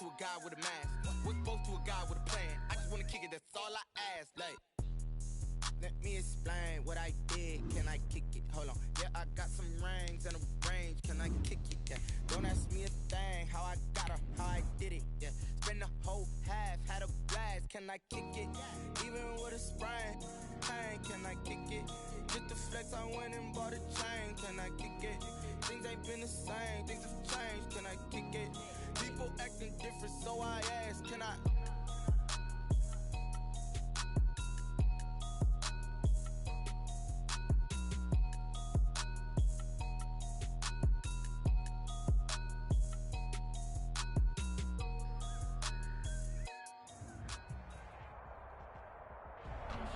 to a guy with a mask. We're both to a guy with a plan. I just wanna kick it, that's all I ask. Like, let me explain what I did. Can I kick it? Hold on. Yeah, I got some rings and a range. Can I kick it? Yeah. Don't ask me a thing. How I got her, how I did it. Yeah. Spend the whole half, had a blast. Can I kick it? Even with a sprain. Pain, can I kick it? Just the flex, I went and bought a chain. Can I kick it? Things ain't been the same. Things have changed. Can I kick it? People acting different, so I ask. Can I?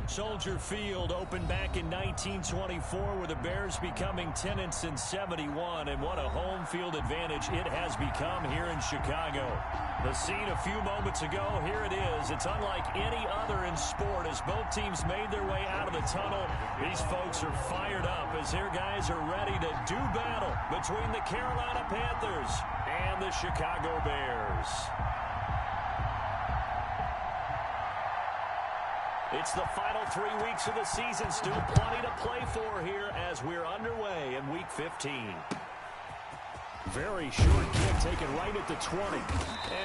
Soldier Field opened back in 1924 with the Bears becoming 10-71, and what a home field advantage it has become here in Chicago. The scene a few moments ago, here it is. It's unlike any other in sport as both teams made their way out of the tunnel. These folks are fired up as their guys are ready to do battle between the Carolina Panthers and the Chicago Bears. It's the final 3 weeks of the season. Still plenty to play for here as we're underway in Week 15. Very short kick taken right at the 20.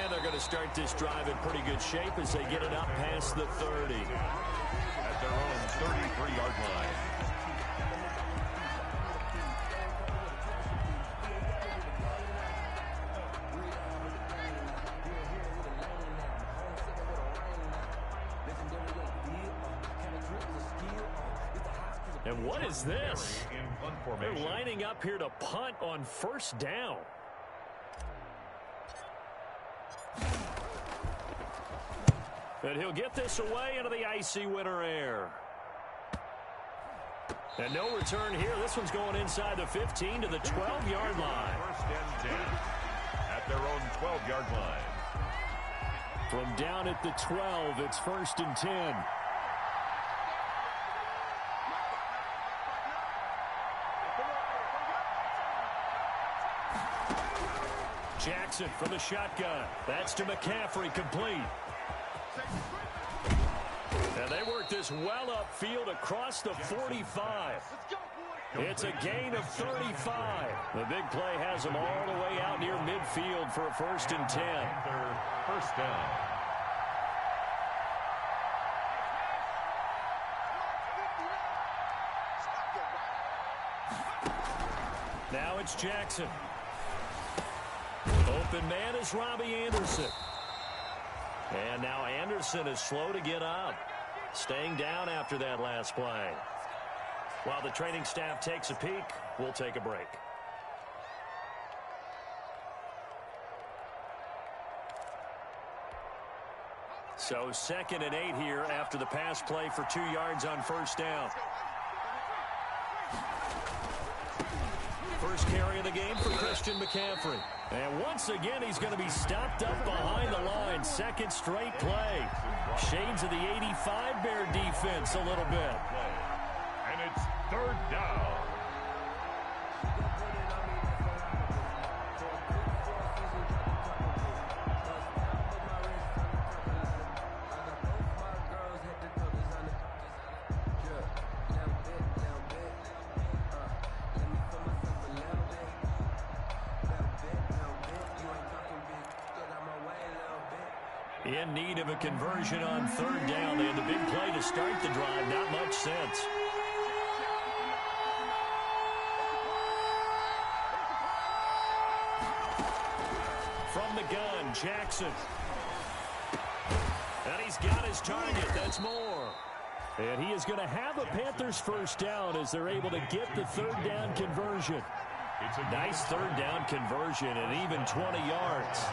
And they're going to start this drive in pretty good shape as they get it up past the 30. At their own 33-yard line. And what is this? They're lining up here to punt on first down. And he'll get this away into the icy winter air. And no return here. This one's going inside the 15 to the 12-yard line. First and 10 at their own 12-yard line. From down at the 12, it's first and 10. Jackson from the shotgun. That's to McCaffrey, complete. And they work this well upfield across the 45. It's a gain of 35. The big play has them all the way out near midfield for a first and 10. First down. Now it's Jackson. Open man is Robbie Anderson. And now Anderson is slow to get up. Staying down after that last play. While the training staff takes a peek, we'll take a break. So 2nd and 8 here after the pass play for 2 yards on first down. First carry of the game for Christian McCaffrey. And once again, he's going to be stopped up behind the line. Second straight play. Shades of the 85 Bear defense a little bit. And it's third down. In need of a conversion on third down. They had the big play to start the drive. Not much sense. From the gun, Jackson. And he's got his target. That's more. And he is going to have a Panthers first down as they're able to get the third down conversion. It's a nice third down conversion and even 20 yards.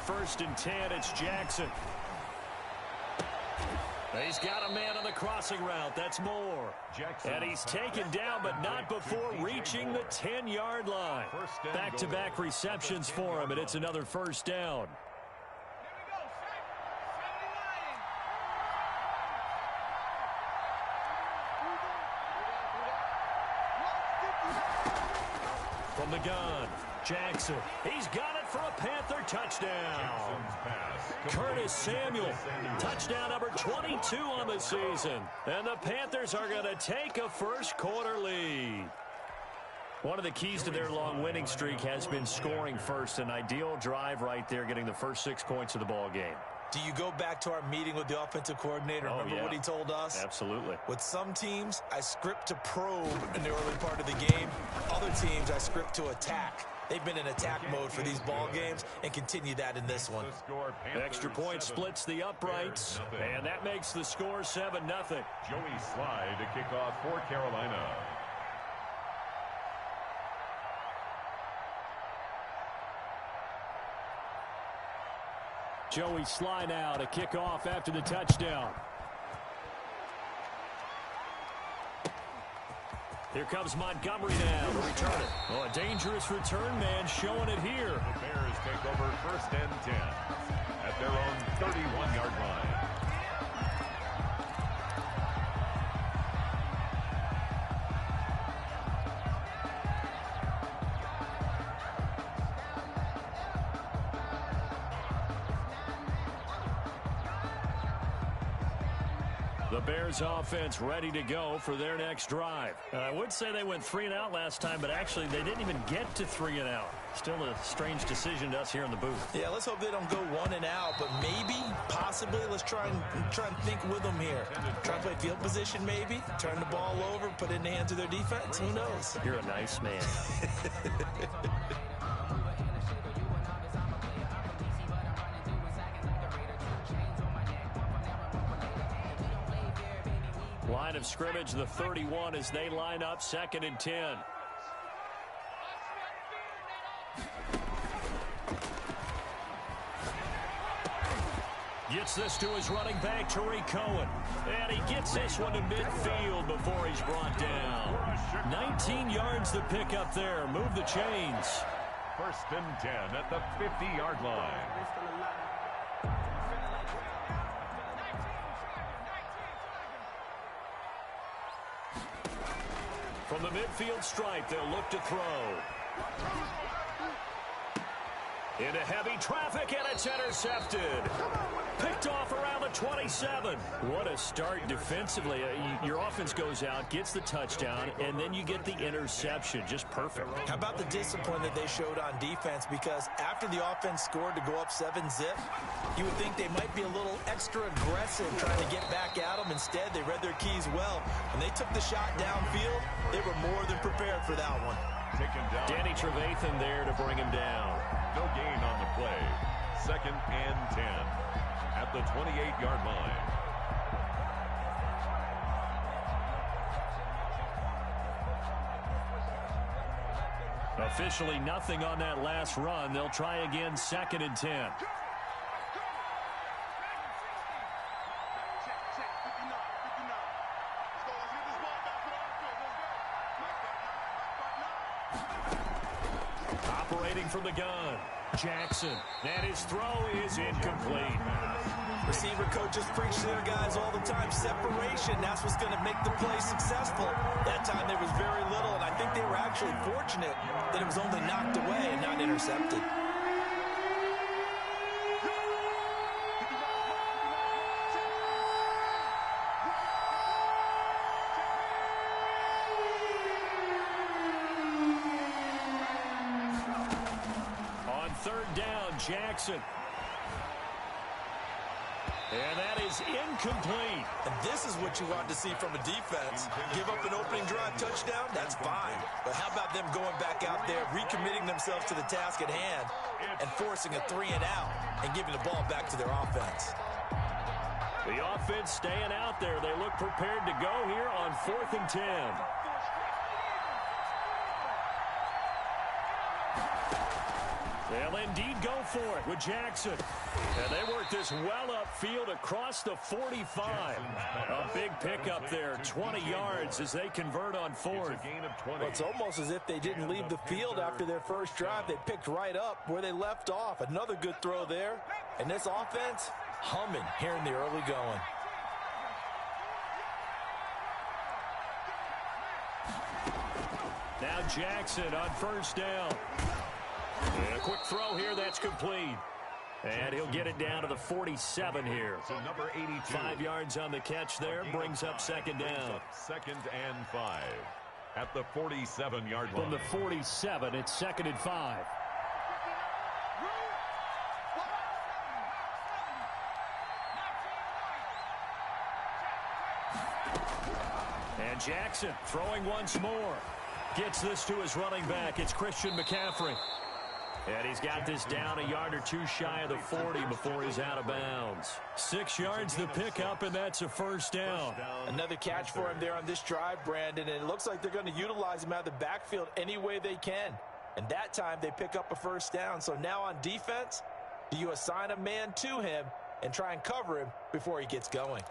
First and 10, it's Jackson. He's got a man on the crossing route. That's Moore. Jackson. And he's taken down, but not before reaching the 10-yard line. Back-to-back receptions for him, and it's another first down. From the gun, Jackson. He's got it for a Panther touchdown. Curtis Samuel, touchdown number 22 on the season. And the Panthers are going to take a first-quarter lead. One of the keys to their long winning streak has been scoring first. An ideal drive right there, getting the first 6 points of the ball game. Do you go back to our meeting with the offensive coordinator? Remember what he told us? Absolutely. With some teams, I script to probe in the early part of the game. Other teams, I script to attack. They've been in attack mode for these ball games and continue that in this one. Extra point splits the uprights, and that makes the score 7-0. Joey Slye to kick off for Carolina. Joey Slye now to kick off after the touchdown. Here comes Montgomery now to return it. Oh, a dangerous return man showing it here. The Bears take over 1st and 10 at their own 31-yard line. The Bears offense ready to go for their next drive. I would say they went 3-and-out last time, but actually they didn't even get to 3-and-out. Still a strange decision to us here in the booth. Yeah, let's hope they don't go 1-and-out, but maybe, possibly, let's try and think with them here. Try and play field position maybe, turn the ball over, put it in the hands of their defense. Who knows? You're a nice man. Line of scrimmage, the 31, as they line up 2nd and 10. Gets this to his running back, Tariq Cohen. And he gets this one to midfield before he's brought down. 19 yards to pick up there. Move the chains. 1st and 10 at the 50-yard line. From the midfield stripe, they'll look to throw. Into heavy traffic, and it's intercepted. Picked off around the 27. What a start defensively. Your offense goes out, gets the touchdown, and then you get the interception. Just perfect. How about the discipline that they showed on defense? Because after the offense scored to go up 7-zip, you would think they might be a little extra aggressive trying to get back at them. Instead, they read their keys well. When they took the shot downfield, they were more than prepared for that one. Taken down. Danny Trevathan there to bring him down. No gain on the play. 2nd and 10 at the 28-yard line. Officially nothing on that last run. They'll try again 2nd and 10. Operating from the gun, Jackson, and his throw is incomplete. Receiver coaches preach to their guys all the time. Separation, that's what's going to make the play successful. That time there was very little, and I think they were actually fortunate that it was only knocked away and not intercepted. On 3rd down, Jackson. And that is incomplete. And this is what you want to see from a defense. Give up an opening drive touchdown, that's fine. But how about them going back out there, recommitting themselves to the task at hand, and forcing a 3-and-out and giving the ball back to their offense? The offense staying out there. They look prepared to go here on 4th and 10. They'll indeed go for it with Jackson. And they work this well upfield across the 45. A big pickup there, 20 yards as they convert on 4th. Well, it's almost as if they didn't leave the field after their first drive. They picked right up where they left off. Another good throw there. And this offense, humming here in the early going. Now Jackson on first down. And a quick throw here, that's complete. And he'll get it down to the 47 here. To number 82. 5 yards on the catch there, brings up second down. Second and 5 at the 47-yard line. From the 47, it's second and 5. And Jackson throwing once more. Gets this to his running back. It's Christian McCaffrey. And he's got this down a yard or two shy of the 40 before he's out of bounds. 6 yards the pickup, and that's a first down. Another catch for him there on this drive, Brandon, and it looks like they're going to utilize him out of the backfield any way they can. And that time they pick up a first down. So now on defense, do you assign a man to him and try and cover him before he gets going?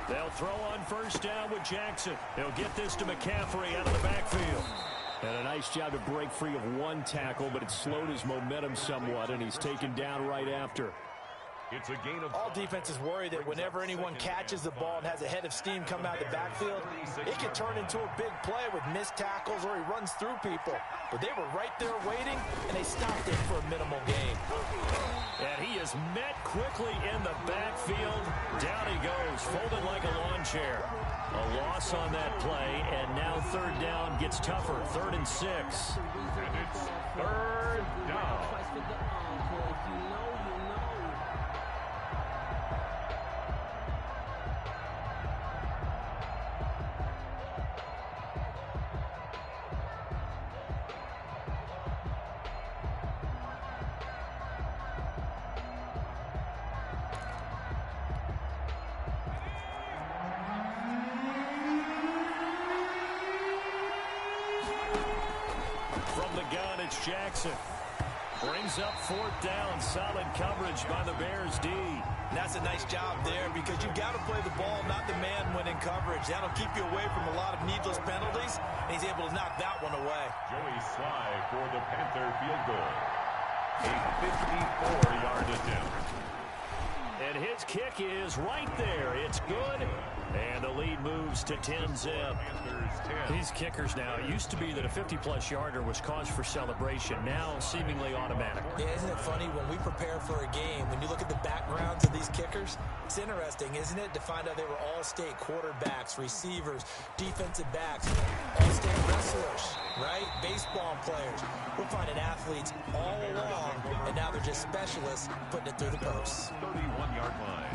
They'll throw on first down with Jackson. He'll get this to McCaffrey out of the backfield. And a nice job to break free of one tackle, but it slowed his momentum somewhat, and he's taken down right after. It's a gain of all defenses worry that whenever anyone catches the ball and has a head of steam come out of the backfield, it can turn into a big play with missed tackles or he runs through people. But they were right there waiting, and they stopped it for a minimal gain. And he is met quickly in the backfield. Down he goes, folded like a lawn chair. A loss on that play, and now third down gets tougher. 3rd and 6. And it's third down. It's Jackson. Brings up 4th down. Solid coverage by the Bears D. And that's a nice job there because you've got to play the ball, not the man when in coverage. That'll keep you away from a lot of needless penalties, and he's able to knock that one away. Joey Sly for the Panther field goal. A 54-yard attempt. And his kick is right there. It's good. And the lead moves to 10-zip. These kickers now, it used to be that a 50-plus yarder was cause for celebration. Now seemingly automatic. Yeah, isn't it funny when we prepare for a game, when you look at the backgrounds of these kickers, it's interesting, isn't it, to find out they were all-state quarterbacks, receivers, defensive backs, all-state wrestlers, right? Baseball players. We're finding athletes all along, and now they're just specialists putting it through the posts. 31-yard line.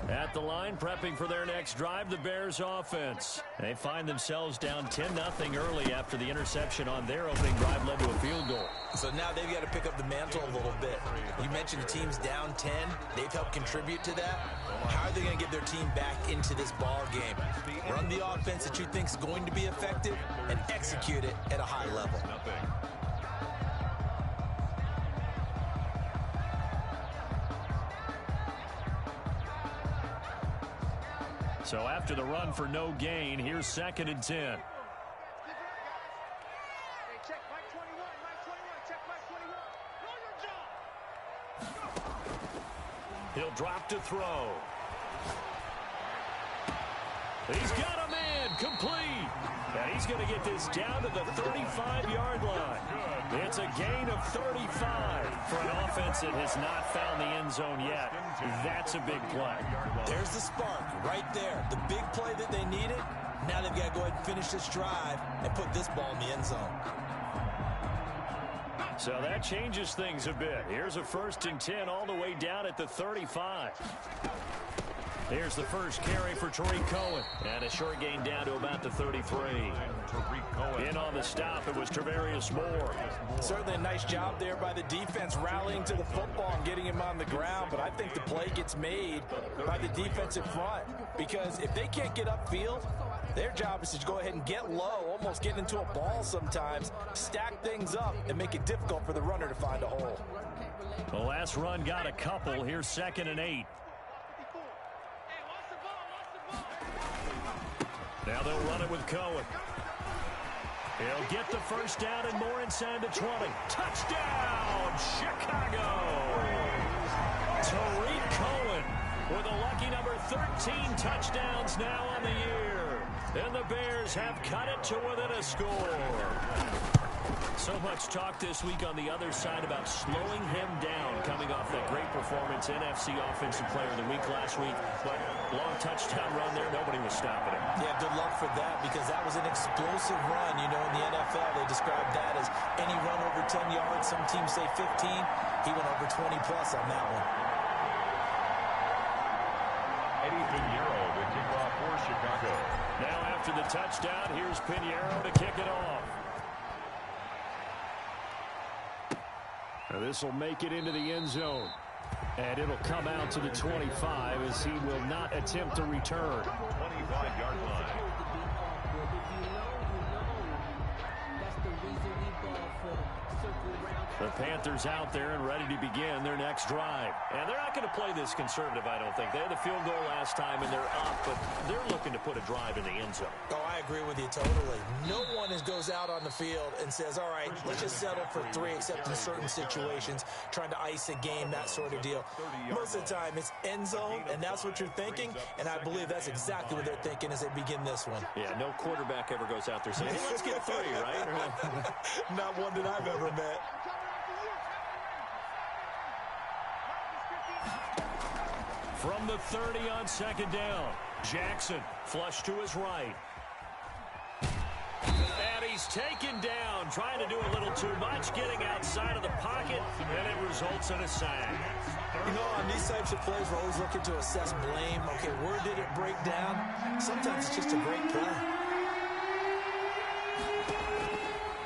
At the line, prepping for their next drive, the Bears offense. They find themselves down 10-0 early after the interception on their opening drive led to a field goal. So now they've got to pick up the mantle a little bit. You mentioned the team's down 10. They've helped contribute to that. How are they going to get their team back into this ball game? Run the offense that you think is going to be effective and execute it at a high level. So after the run for no gain, here's 2nd and 10. He'll drop to throw. He's got a man, complete. And he's going to get this down to the 35-yard line. It's a gain of 35 for an offense that has not found the end zone yet. That's a big play. There's the spark right there. The big play that they needed. Now they've got to go ahead and finish this drive and put this ball in the end zone. So that changes things a bit. Here's a 1st and 10 all the way down at the 35. Here's the first carry for Tariq Cohen. And a short gain down to about the 33. In on the stop, it was Travarius Moore. Certainly a nice job there by the defense rallying to the football and getting him on the ground. But I think the play gets made by the defensive front. Because if they can't get upfield, their job is to go ahead and get low, almost get into a ball sometimes, stack things up, and make it difficult for the runner to find a hole. The last run got a couple. Here's 2nd and 8. Now they'll run it with Cohen. He'll get the first down and more inside the 20. Touchdown, Chicago! Tariq Cohen with a lucky number 13 touchdowns now on the year. And the Bears have cut it to within a score. So much talk this week on the other side about slowing him down coming off that great performance, NFC Offensive Player of the Week last week. But long touchdown run there, nobody was stopping him. Yeah, good luck for that because that was an explosive run. You know, in the NFL, they describe that as any run over 10 yards. Some teams say 15. He went over 20-plus on that one. Eddie Pinheiro, the kickoff for Chicago. Now after the touchdown, here's Pinheiro to kick it off. This will make it into the end zone. And it'll come out to the 25 as he will not attempt to return. 25-yard line. The Panthers out there and ready to begin their next drive. And they're not going to play this conservative, I don't think. They had the field goal last time, and they're up, but they're looking to put a drive in the end zone. Oh, I agree with you totally. No one goes out on the field and says, all right, let's just settle for 3, except in certain situations, trying to ice a game, that sort of deal. Most of the time, it's end zone, and that's what you're thinking, and I believe that's exactly what they're thinking as they begin this one. Yeah, no quarterback ever goes out there saying, hey, let's get 3, right? Not one that I've ever met. From the 30 on 2nd down, Jackson flush to his right. And he's taken down, trying to do a little too much, getting outside of the pocket, and it results in a sack. You know, on these types of plays, we're always looking to assess blame. Okay, where did it break down? Sometimes it's just a great play.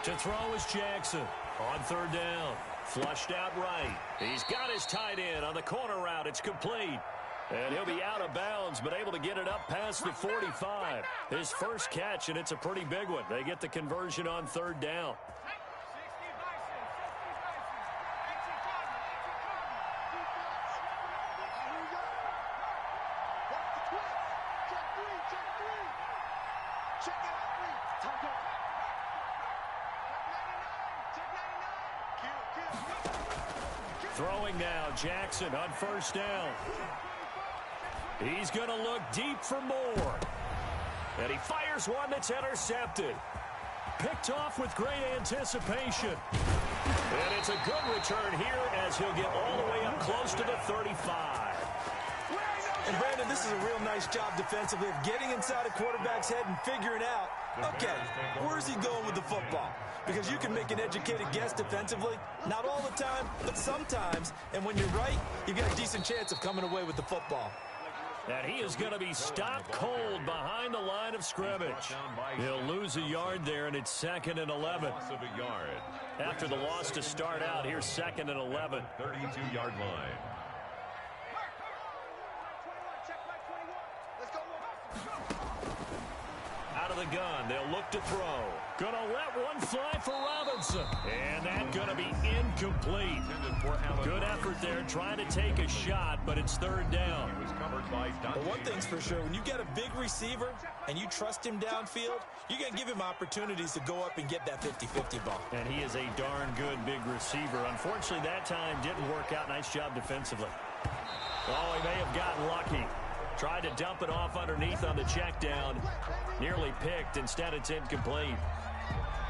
To throw is Jackson on 3rd down. Flushed out right. He's got his tight end on the corner route. It's complete. And he'll be out of bounds, but able to get it up past the 45. His first catch, and it's a pretty big one. They get the conversion on 3rd down. Throwing now, Jackson on 1st down. He's going to look deep for Moore. And he fires one that's intercepted. Picked off with great anticipation. And it's a good return here as he'll get all the way up close to the 35. And Brandon, this is a real nice job defensively of getting inside a quarterback's head and figuring out, okay, where's he going with the football? Because you can make an educated guess defensively. Not all the time, but sometimes. And when you're right, you've got a decent chance of coming away with the football. And he is going to be stopped cold behind the line of scrimmage. He'll lose a yard there, and it's 2nd and 11. After the loss to start out, here's 2nd and 11. 32-yard line. Out of the gun, they'll look to throw. Gonna let one fly for Robinson. And that's gonna be incomplete. Good effort there, trying to take a shot, but it's 3rd down. But one thing's for sure, when you got a big receiver and you trust him downfield, you're gonna give him opportunities to go up and get that 50-50 ball. And he is a darn good big receiver. Unfortunately, that time didn't work out. Nice job defensively. Oh, he may have gotten lucky. Tried to dump it off underneath on the check down. Nearly picked. Instead, it's incomplete.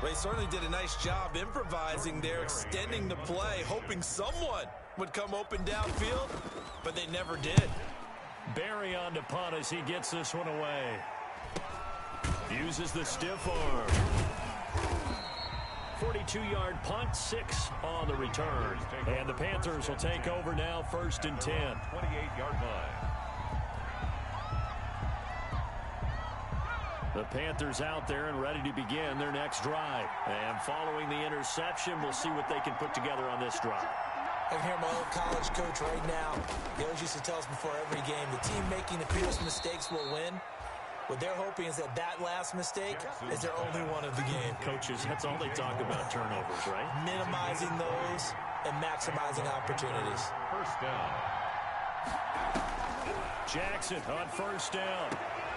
Well, he certainly did a nice job improvising there, extending the play, hoping someone would come open downfield, but they never did. Barry on to punt as he gets this one away. Uses the stiff arm. 42-yard punt, 6 on the return. And the Panthers will take over now, 1st and 10. 28-yard line. The Panthers out there and ready to begin their next drive. And following the interception, we'll see what they can put together on this drive. I can hear my old college coach right now. He always used to tell us before every game, the team making the fewest mistakes will win. What they're hoping is that last mistake is their only one of the game. Coaches, that's all they talk about, turnovers, right? Minimizing those and maximizing opportunities. First down. Jackson on first down.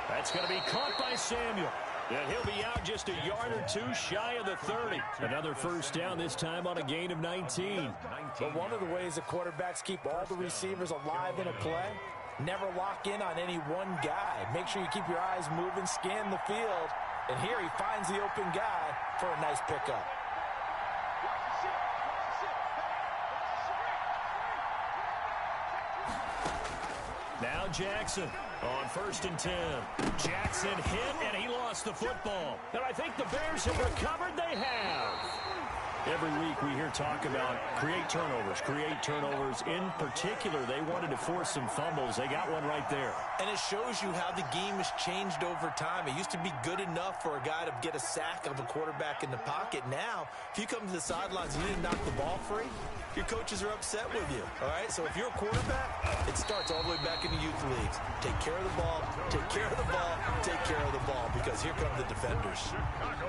That's going to be caught by Samuel. And he'll be out just a yard or two shy of the 30. Another first down, this time on a gain of 19. But one of the ways the quarterbacks keep all the receivers alive in a play, never lock in on any one guy. Make sure you keep your eyes moving, scan the field. And here he finds the open guy for a nice pickup. Now Jackson on first and 10. Jackson hit, and he lost the football. And I think the Bears have recovered. They have. Every week we hear talk about create turnovers. In particular, they wanted to force some fumbles. They got one right there. And it shows you how the game has changed over time. It used to be good enough for a guy to get a sack of a quarterback in the pocket. Now, if you come to the sidelines and you didn't knock the ball free, your coaches are upset with you, all right? So if you're a quarterback, it starts all the way back in the youth leagues. Take care of the ball, take care of the ball, take care of the ball, because here come the defenders.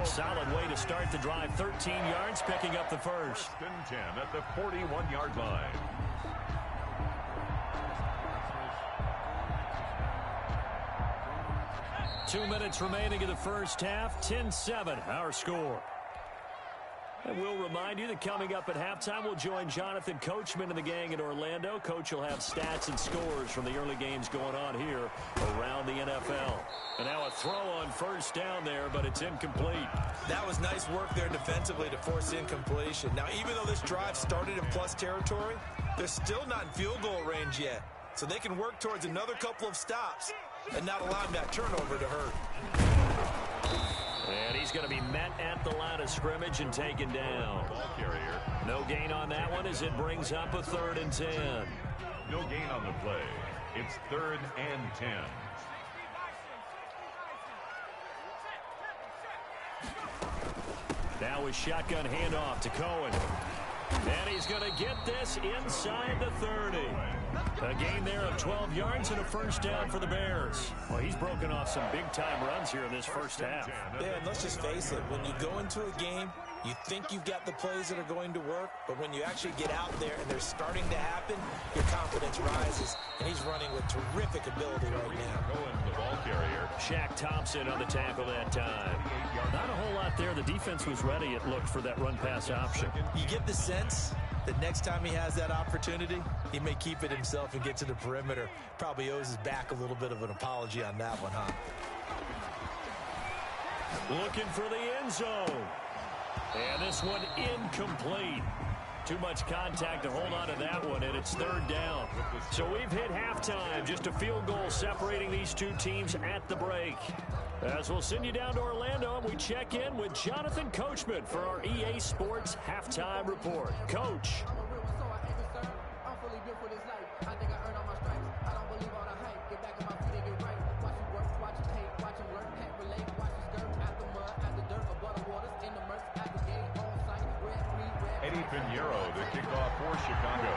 Solid way to start the drive. 13 yards, picking up the first. First and 10 at the 41-yard line. Two minutes remaining in the first half. 10-7, our score. And we'll remind you that coming up at halftime, we'll join Jonathan Coachman and the gang in Orlando. Coach will have stats and scores from the early games going on here around the NFL. And now a throw on first down there, but it's incomplete. That was nice work there defensively to force incompletion. Now, even though this drive started in plus territory, they're still not in field goal range yet. So they can work towards another couple of stops and not allowing that turnover to hurt. And he's going to be met at the line of scrimmage and taken down. Ball carrier. No gain on that one as it brings up a 3rd and 10. No gain on the play. It's 3rd and 10. Now a shotgun handoff to Cohen. And he's going to get this inside the 30. A gain there of 12 yards and a first down for the Bears. Well, he's broken off some big-time runs here in this first half. Yeah, and let's just face it. When you go into a game, you think you've got the plays that are going to work, but when you actually get out there and they're starting to happen, your confidence rises. And he's running with terrific ability right now. Cohen, the ball carrier. Shaq Thompson on the tackle that time. Not a whole lot there. The defense was ready, it looked, for that run-pass option. You get the sense that next time he has that opportunity, he may keep it himself and get to the perimeter. Probably owes his back a little bit of an apology on that one, huh? Looking for the end zone. And this one incomplete. Too much contact to hold on to that one, and it's 3rd down. So we've hit halftime. Just a field goal separating these two teams at the break. As we'll send you down to Orlando, and we check in with Jonathan Coachman for our EA Sports Halftime Report. Coach. Pinheiro to kick off for Chicago.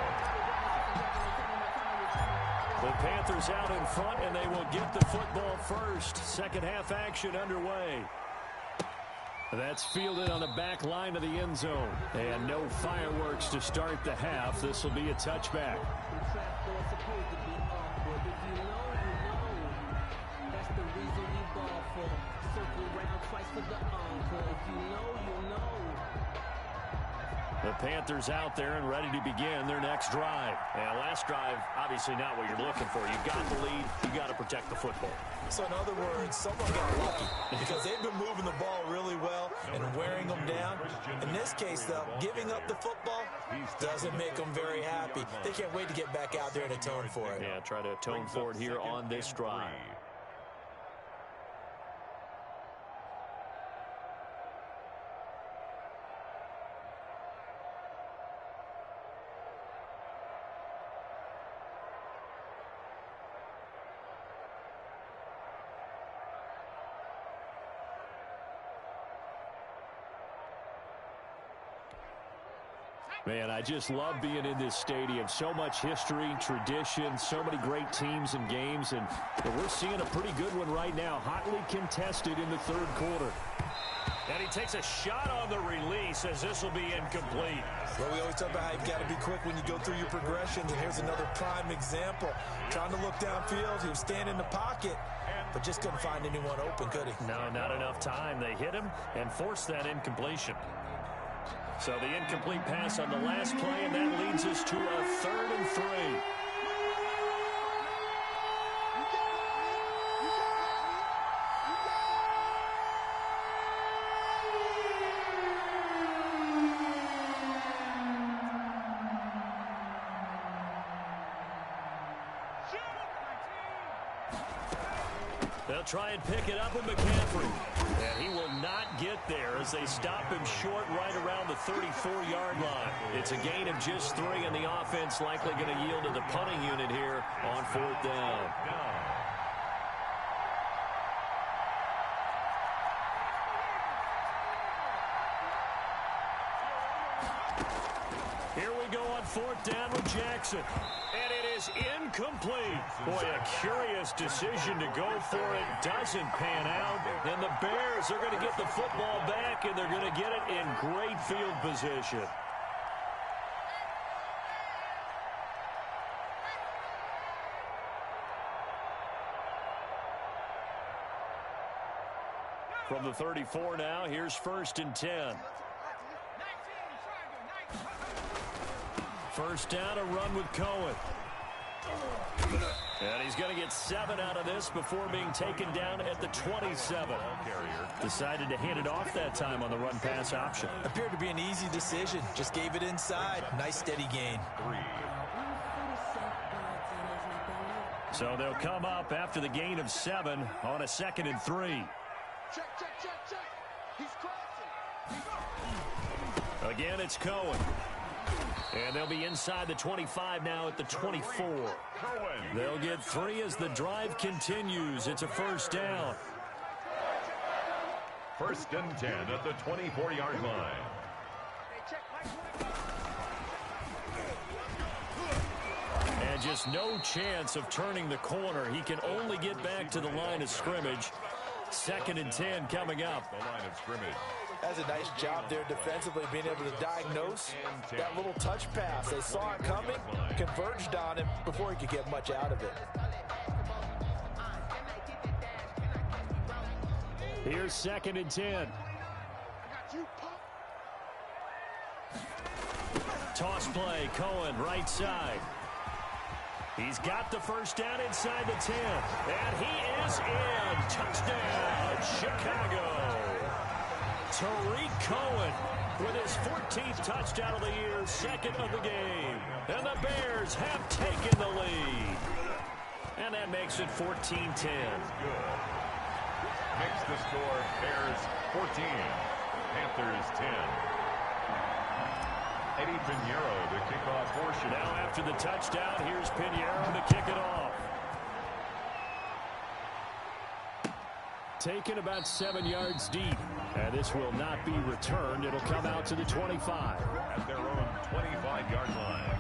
The Panthers out in front, and they will get the football first. Second half action underway. That's fielded on the back line of the end zone. And no fireworks to start the half. This will be a touchback. The Panthers out there and ready to begin their next drive. And last drive, obviously not what you're looking for. You've got the lead. You've got to protect the football. So in other words, someone got lucky because they've been moving the ball really well and wearing them down. In this case, though, giving up the football doesn't make them very happy. They can't wait to get back out there and atone for it. Yeah, try to atone for it here on this drive. Man, I just love being in this stadium. So much history, tradition, so many great teams and games, and we're seeing a pretty good one right now. Hotly contested in the third quarter. And he takes a shot on the release as this will be incomplete. Well, we always talk about how you've got to be quick when you go through your progressions, and here's another prime example. Trying to look downfield, he was standing in the pocket, but just couldn't find anyone open, could he? No, not enough time. They hit him and forced that incompletion. So the incomplete pass on the last play, and that leads us to a 3rd and 3. They'll try and pick it up with McCaffrey. And he will not get there as they stop him short right around the 34-yard line. It's a gain of just 3, and the offense likely going to yield to the punting unit here on 4th down. Here we go on 4th down with Jackson. And it is incomplete. Boy, a curious decision to go for it. Doesn't pan out. And the Bears are going to get the football back, and they're going to get it in great field position. From the 34 now, here's 1st and 10. First down, a run with Cohen. And he's going to get 7 out of this before being taken down at the 27. Decided to hand it off that time on the run-pass option. Appeared to be an easy decision. Just gave it inside. Nice steady gain. So they'll come up after the gain of 7 on a 2nd and 3. Check. He's crossing. Again, it's Cohen. And they'll be inside the 25 now at the 24. They'll get 3 as the drive continues. It's a 1st down. 1st and 10 at the 24-yard line. And just no chance of turning the corner. He can only get back to the line of scrimmage. 2nd and 10 coming up. The line of scrimmage. That's a nice job there defensively, being able to diagnose that little touch pass. They saw it coming, converged on him before he could get much out of it. Here's 2nd and 10. Toss play, Cohen, right side. He's got the 1st down inside the 10. And he is in. Touchdown, Chicago. Tariq Cohen with his 14th touchdown of the year, 2nd of the game. And the Bears have taken the lead. And that makes it 14-10. Makes the score Bears 14, Panthers 10. Eddie Pinheiro, the kickoff portion. Now after the touchdown, here's Pinheiro to kick it off. Taken about 7 yards deep. And this will not be returned. It'll come out to the 25. At their own 25-yard line.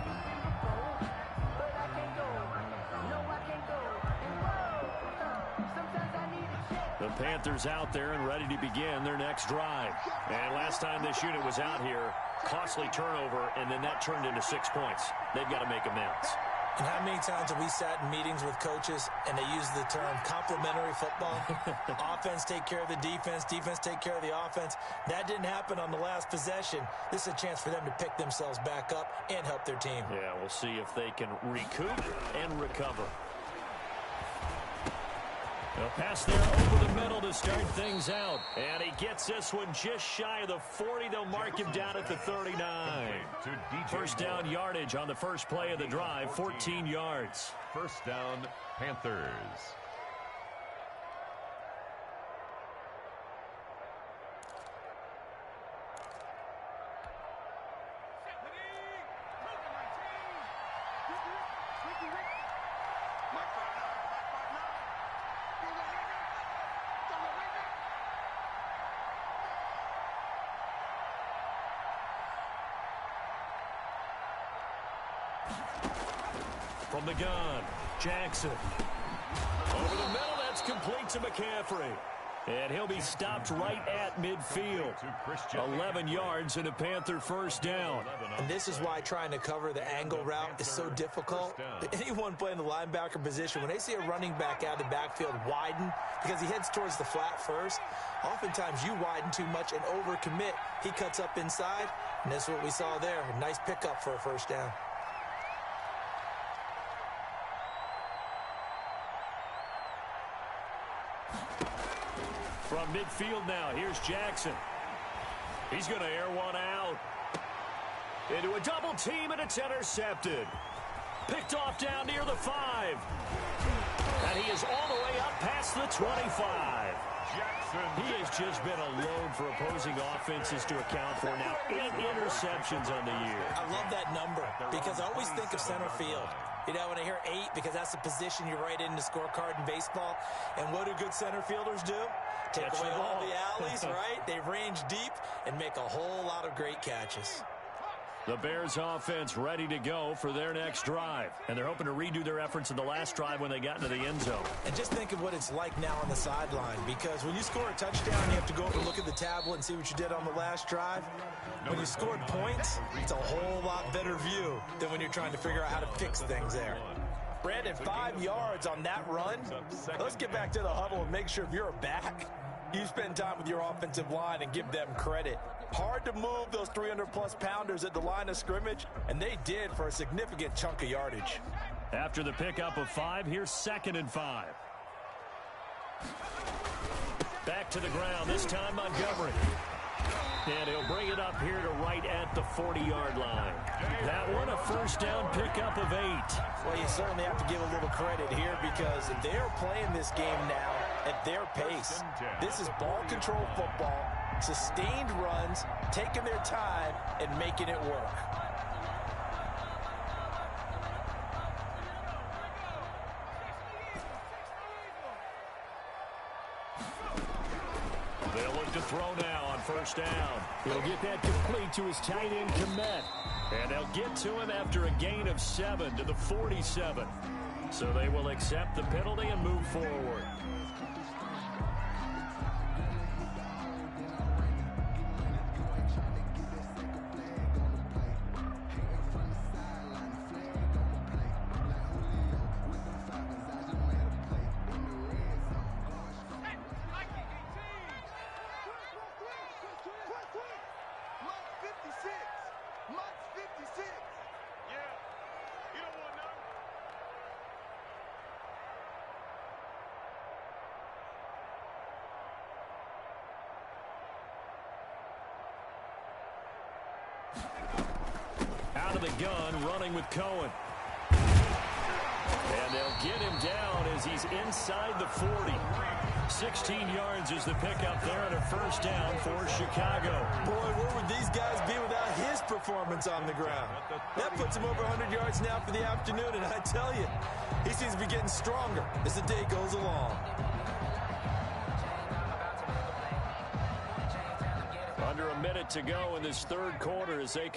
The Panthers out there and ready to begin their next drive. And last time this unit was out here, costly turnover, and then that turned into 6 points. They've got to make amends. And how many times have we sat in meetings with coaches and they use the term complementary football? Offense take care of the defense, defense take care of the offense. That didn't happen on the last possession. This is a chance for them to pick themselves back up and help their team. Yeah, we'll see if they can recoup and recover. They'll pass there over the middle to start things out. And he gets this one just shy of the 40. They'll mark him down at the 39. First down yardage on the first play of the drive, 14 yards. First down, Panthers. From the gun, Jackson. Over the middle, that's complete to McCaffrey. And he'll be stopped right at midfield. 11 yards and a Panther first down. And this is why trying to cover the angle route is so difficult. Anyone playing the linebacker position, when they see a running back out of the backfield widen because he heads towards the flat first, oftentimes you widen too much and overcommit. He cuts up inside, and that's what we saw there. A nice pickup for a first down. From midfield now, here's Jackson. He's going to air one out. Into a double team, and it's intercepted. Picked off down near the 5. And he is all the way up past the 25. He has just been a load for opposing offenses to account for now. 8 interceptions on the year. I love that number because I always think of center field. You know, when I hear 8, because that's the position you write in the scorecard in baseball. And what do good center fielders do? Take away all the alleys, right? They range deep and make a whole lot of great catches. The Bears offense ready to go for their next drive. And they're hoping to redo their efforts in the last drive when they got into the end zone. And just think of what it's like now on the sideline, because when you score a touchdown, you have to go over and look at the tablet and see what you did on the last drive. When you scored points, it's a whole lot better view than when you're trying to figure out how to fix things there. Brandon, 5 yards on that run. Let's get back to the huddle and make sure if you're back, you spend time with your offensive line and give them credit. Hard to move those 300-plus pounders at the line of scrimmage, and they did for a significant chunk of yardage. After the pickup of 5, here's 2nd and 5. Back to the ground, this time Montgomery. And he'll bring it up here to right at the 40-yard line. That one a first down pickup of 8. Well, you certainly have to give a little credit here because they're playing this game now at their pace. This is ball control football, sustained runs, taking their time, and making it work. They'll look to throw now on first down. He'll get that complete to his tight end, Komet. And they'll get to him after a gain of 7 to the 47. So they will accept the penalty and move forward. Out of the gun, running with Cohen. And they'll get him down as he's inside the 40. 16 yards is the pickup there and a first down for Chicago. Boy, where would these guys be without his performance on the ground? That puts him over 100 yards now for the afternoon, and I tell you, he seems to be getting stronger as the day goes along. Under a minute to go in this third quarter as they